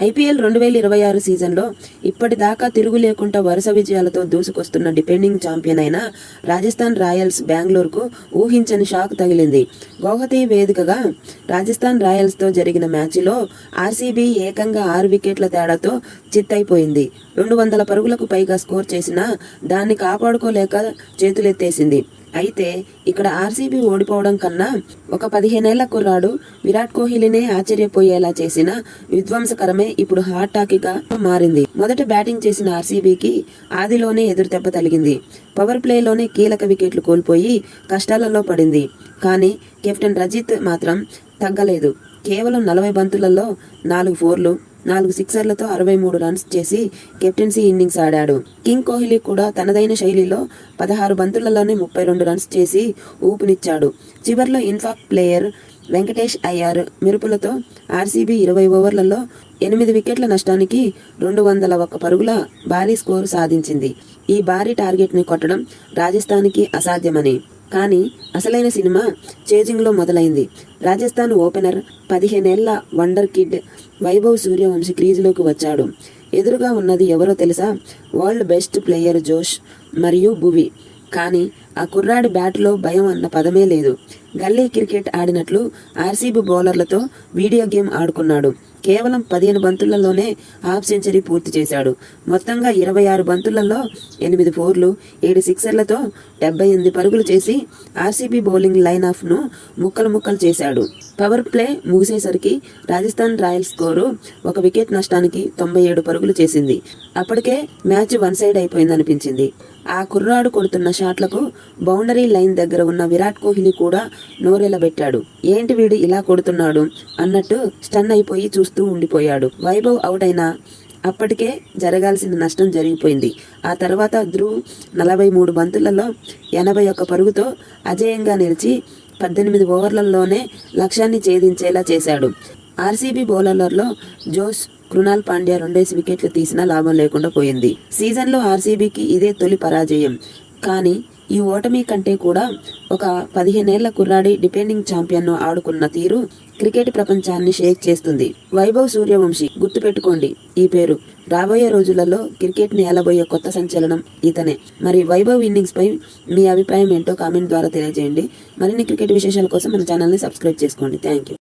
IPL 2026 సీజన్లో ఇప్పటిదాకా తిరుగు లేకుండా వరుస విజయాలతో దూసుకొస్తున్న డిపెండింగ్ ఛాంపియన్ అయిన రాజస్థాన్ రాయల్స్ బెంగళూరుకు ఊహించని షాక్ తగిలింది. గౌహతి వేదికగా రాజస్థాన్ రాయల్స్తో జరిగిన మ్యాచ్లో ఆర్సీబీ ఏకంగా 6 వికెట్ల తేడాతో చిత్తైపోయింది. 200 పరుగులకు పైగా స్కోర్ చేసినా దాన్ని కాపాడుకోలేక చేతులెత్తేసింది. అయితే ఇక్కడ ఆర్సీబీ ఓడిపోవడం కన్నా ఒక 15 ఏళ్ల కుర్రాడు విరాట్ కోహ్లీనే ఆశ్చర్యపోయేలా చేసిన విధ్వంసకరమే ఇప్పుడు హాట్ టాపిక్గా మారింది. మొదట బ్యాటింగ్ చేసిన ఆర్సీబీకి ఆదిలోనే ఎదురుదెబ్బ తగిలింది. పవర్ ప్లేలోనే కీలక వికెట్లు కోల్పోయి కష్టాలలో పడింది. కానీ కెప్టెన్ రజిత్ మాత్రం తగ్గలేదు. కేవలం 40 బంతులలో 4 ఫోర్లు 4 సిక్సర్లతో 63 రన్స్ చేసి కెప్టెన్సీ ఇన్నింగ్స్ ఆడాడు. కింగ్ కోహ్లీ కూడా తనదైన శైలిలో 16 బంతులలోనే 32 రన్స్ చేసి ఊపునిచ్చాడు. చివర్లో ఇన్ఫాక్ట్ ప్లేయర్ వెంకటేష్ అయ్యర్ మెరుపులతో ఆర్సీబీ 20 ఓవర్లలో 8 వికెట్ల నష్టానికి 201 పరుగుల భారీ స్కోరు సాధించింది. ఈ భారీ టార్గెట్ని కొట్టడం రాజస్థాన్కి అసాధ్యమని. కానీ అసలైన సినిమా చేజింగ్లో మొదలైంది. రాజస్థాన్ ఓపెనర్ 15 ఏళ్ల వండర్ కిడ్ వైభవ్ సూర్యవంశీ క్రీజులోకి వచ్చాడు. ఎదురుగా ఉన్నది ఎవరో తెలుసా? వరల్డ్ బెస్ట్ ప్లేయర్ జోష్ మరియు భువి. కానీ ఆ కుర్రాడి బ్యాట్లో భయం అన్న పదమే లేదు. గల్లీ క్రికెట్ ఆడినట్లు ఆర్సీబీ బౌలర్లతో వీడియో గేమ్ ఆడుకున్నాడు. కేవలం 15 బంతులలోనే హాఫ్ సెంచరీ పూర్తి చేశాడు. మొత్తంగా 26 బంతులలో 8 ఫోర్లు 7 సిక్సర్లతో 78 పరుగులు చేసి ఆర్సీబీ బౌలింగ్ లైన్ ఆఫ్ను ముక్కలు చేశాడు. పవర్ ప్లే ముగిసేసరికి రాజస్థాన్ రాయల్స్ స్కోరు 1 వికెట్ నష్టానికి 97 పరుగులు చేసింది. అప్పటికే మ్యాచ్ వన్ సైడ్ అయిపోయిందనిపించింది. ఆ కుర్రాడు కొడుతున్న షాట్లకు బౌండరీ లైన్ దగ్గర ఉన్న విరాట్ కోహ్లీ కూడా నోరెలబెట్టాడు. ఏంటి వీడు ఇలా కొడుతున్నాడు అన్నట్టు స్టన్ అయిపోయి చూస్తూ ఉండిపోయాడు. వైభవ్ అవుట్ అయినా అప్పటికే జరగాల్సిన నష్టం జరిగిపోయింది. ఆ తర్వాత ధ్రువ్ 43 బంతులలో 81 పరుగుతో అజేయంగా నిలిచి 18 ఓవర్లలోనే లక్ష్యాన్ని ఛేదించేలా చేశాడు. ఆర్సీబీ బౌలర్లలో జోస్ కృణాల్ పాండ్యా 2 వికెట్లు తీసినా లాభం లేకుండా పోయింది. సీజన్లో ఆర్సీబీకి ఇదే తొలి పరాజయం. కానీ ఈ ఓటమి కంటే కూడా ఒక 15 ఏళ్ల కుర్రాడి డిపెండింగ్ ఛాంపియన్ను ఆడుకున్న తీరు క్రికెట్ ప్రపంచాన్ని షేక్ చేస్తుంది. వైభవ్ సూర్యవంశీ, గుర్తుపెట్టుకోండి ఈ పేరు. రాబోయే రోజులలో క్రికెట్ని ఏలబోయే కొత్త సంచలనం ఇతనే. మరి వైభవ్ ఇన్నింగ్స్ పై మీ అభిప్రాయం ఏంటో కామెంట్ ద్వారా తెలియజేయండి. మరిన్ని క్రికెట్ విశేషాల కోసం మన ఛానల్ని సబ్స్క్రైబ్ చేసుకోండి. Thank you.